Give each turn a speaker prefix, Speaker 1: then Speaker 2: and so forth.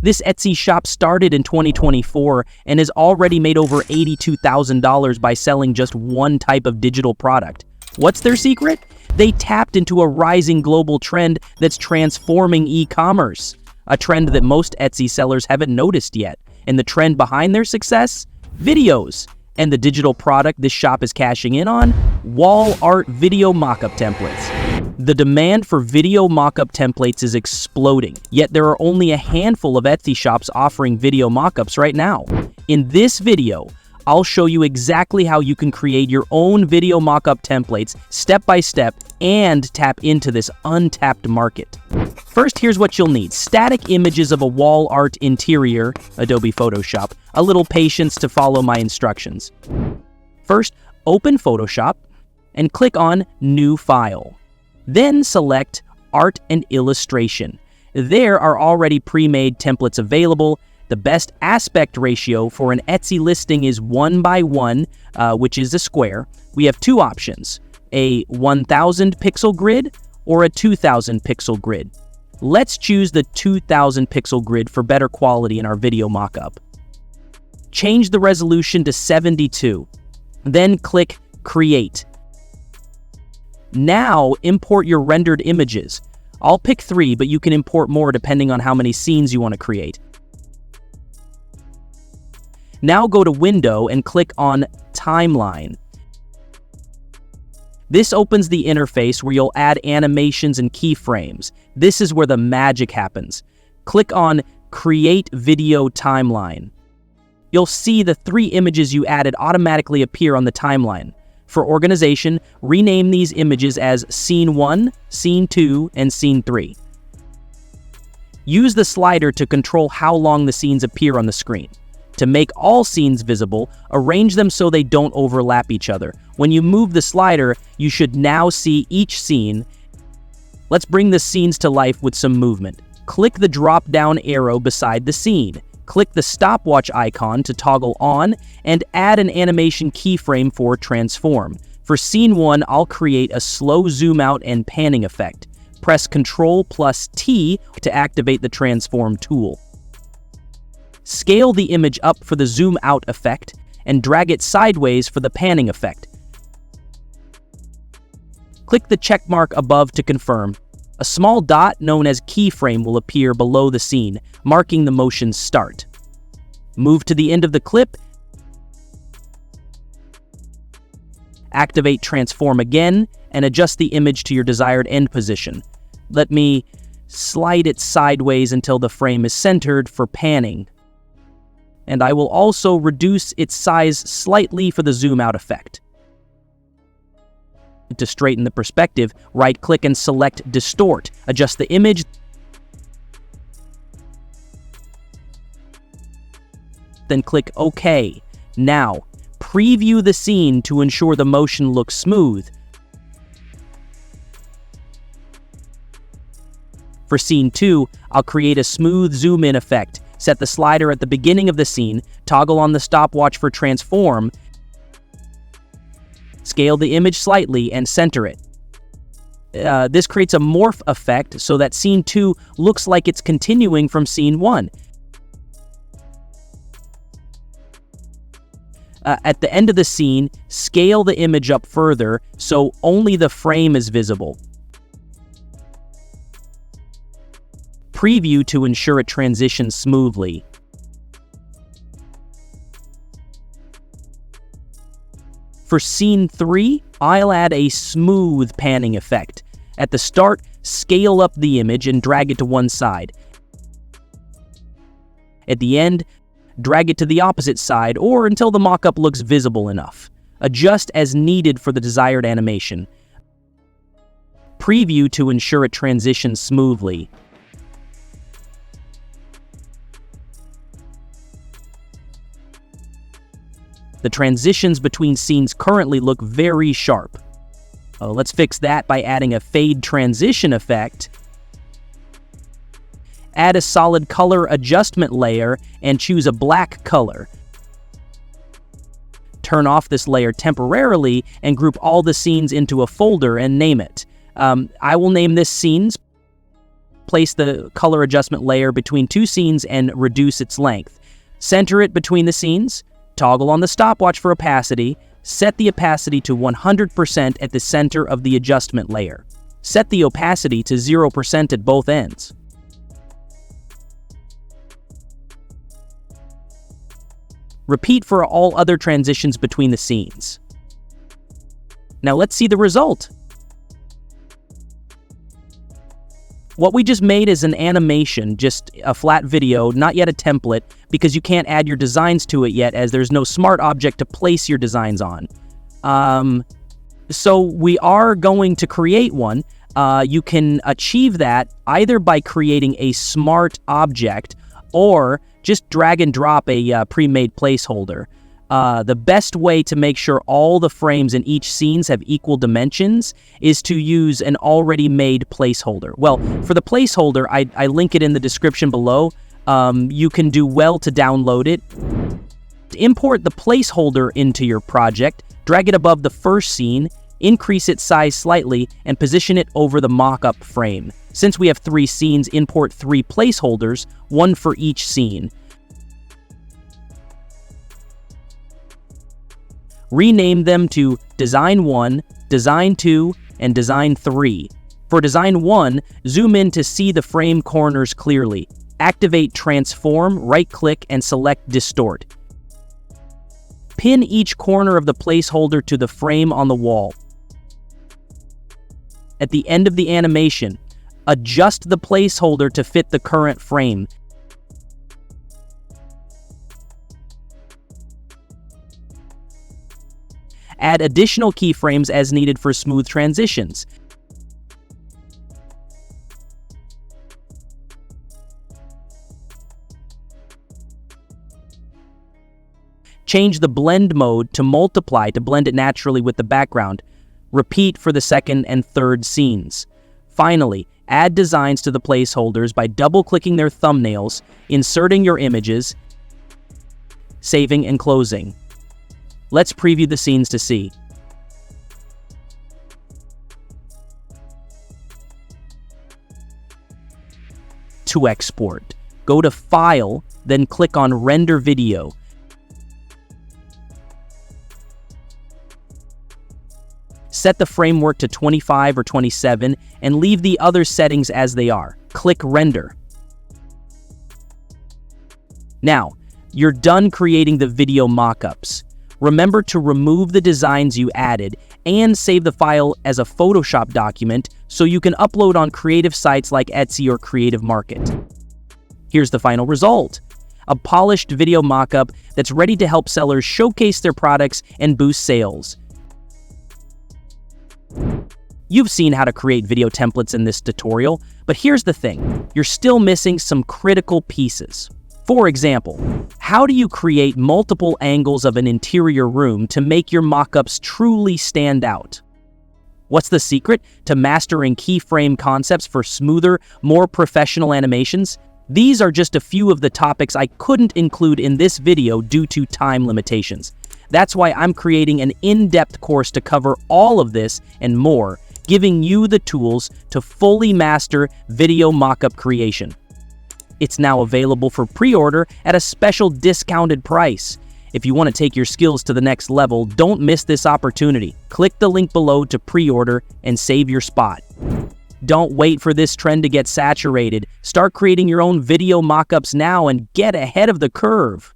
Speaker 1: This Etsy shop started in 2024 and has already made over $82,000 by selling just one type of digital product. What's their secret? They tapped into a rising global trend that's transforming e-commerce, a trend that most Etsy sellers haven't noticed yet. And the trend behind their success? Videos. And the digital product this shop is cashing in on? Wall art video mockup templates. The demand for video mockup templates is exploding, yet there are only a handful of Etsy shops offering video mockups right now. In this video, I'll show you exactly how you can create your own video mockup templates step by step and tap into this untapped market. First, here's what you'll need. Static images of a wall art interior, Adobe Photoshop, a little patience to follow my instructions. First, open Photoshop and click on New File. Then select Art and Illustration. There are already pre-made templates available. The best aspect ratio for an Etsy listing is 1:1, which is a square. We have two options, a 1000 pixel grid or a 2000 pixel grid. Let's choose the 2000 pixel grid for better quality in our video mockup. Change the resolution to 72. Then click Create. Now import your rendered images. I'll pick 3, but you can import more depending on how many scenes you want to create. Now go to Window and click on Timeline. This opens the interface where you'll add animations and keyframes. This is where the magic happens. Click on Create Video Timeline. You'll see the 3 images you added automatically appear on the timeline. For organization, rename these images as Scene 1, Scene 2, and Scene 3. Use the slider to control how long the scenes appear on the screen. To make all scenes visible, arrange them so they don't overlap each other. When you move the slider, you should now see each scene. Let's bring the scenes to life with some movement. Click the drop-down arrow beside the scene. Click the stopwatch icon to toggle on, and add an animation keyframe for transform. For Scene 1, I'll create a slow zoom out and panning effect. Press Ctrl+T to activate the transform tool. Scale the image up for the zoom out effect, and drag it sideways for the panning effect. Click the check mark above to confirm. A small dot known as keyframe will appear below the scene, marking the motion's start. Move to the end of the clip. Activate Transform again, and adjust the image to your desired end position. Let me slide it sideways until the frame is centered for panning. And I will also reduce its size slightly for the zoom out effect. To straighten the perspective, right-click and select Distort. Adjust the image. Then click OK. Now, preview the scene to ensure the motion looks smooth. For Scene 2, I'll create a smooth zoom-in effect. Set the slider at the beginning of the scene, toggle on the stopwatch for transform, scale the image slightly, and center it. This creates a morph effect so that Scene 2 looks like it's continuing from Scene 1. At the end of the scene, scale the image up further so only the frame is visible. Preview to ensure it transitions smoothly. For Scene 3, I'll add a smooth panning effect. At the start, scale up the image and drag it to one side. At the end, drag it to the opposite side or until the mockup looks visible enough. Adjust as needed for the desired animation. Preview to ensure it transitions smoothly. The transitions between scenes currently look very sharp. Let's fix that by adding a fade transition effect. Add a solid color adjustment layer and choose a black color. Turn off this layer temporarily and group all the scenes into a folder and name it. I will name this Scenes. place the color adjustment layer between two scenes and reduce its length. Center it between the scenes, toggle on the stopwatch for opacity, set the opacity to 100% at the center of the adjustment layer. Set the opacity to 0% at both ends. Repeat for all other transitions between the scenes. Now let's see the result. What we just made is an animation, just a flat video, not yet a template, because you can't add your designs to it yet as there's no smart object to place your designs on. So we are going to create one. You can achieve that either by creating a smart object or just drag and drop a pre-made placeholder. The best way to make sure all the frames in each scenes have equal dimensions is to use an already made placeholder. Well, for the placeholder, I link it in the description below. You can do well to download it. Import the placeholder into your project, drag it above the first scene, increase its size slightly, and position it over the mock-up frame. Since we have 3 scenes, import 3 placeholders, 1 for each scene. Rename them to Design 1, Design 2, and Design 3. For Design 1, zoom in to see the frame corners clearly. Activate Transform, right-click, and select Distort. Pin each corner of the placeholder to the frame on the wall. At the end of the animation, adjust the placeholder to fit the current frame. Add additional keyframes as needed for smooth transitions. Change the blend mode to multiply to blend it naturally with the background. Repeat for the second and third scenes. Finally, add designs to the placeholders by double-clicking their thumbnails, inserting your images, saving and closing. Let's preview the scenes to see. To export, go to File, then click on Render Video. Set the framework to 25 or 27 and leave the other settings as they are. Click Render. Now, you're done creating the video mockups. Remember to remove the designs you added and save the file as a Photoshop document so you can upload on creative sites like Etsy or Creative Market. Here's the final result: a polished video mockup that's ready to help sellers showcase their products and boost sales. You've seen how to create video templates in this tutorial, but here's the thing: you're still missing some critical pieces. For example, how do you create multiple angles of an interior room to make your mockups truly stand out? What's the secret to mastering keyframe concepts for smoother, more professional animations? These are just a few of the topics I couldn't include in this video due to time limitations. That's why I'm creating an in-depth course to cover all of this and more, giving you the tools to fully master video mockup creation. It's now available for pre-order at a special discounted price. If you want to take your skills to the next level, don't miss this opportunity. Click the link below to pre-order and save your spot. Don't wait for this trend to get saturated. Start creating your own video mockups now and get ahead of the curve.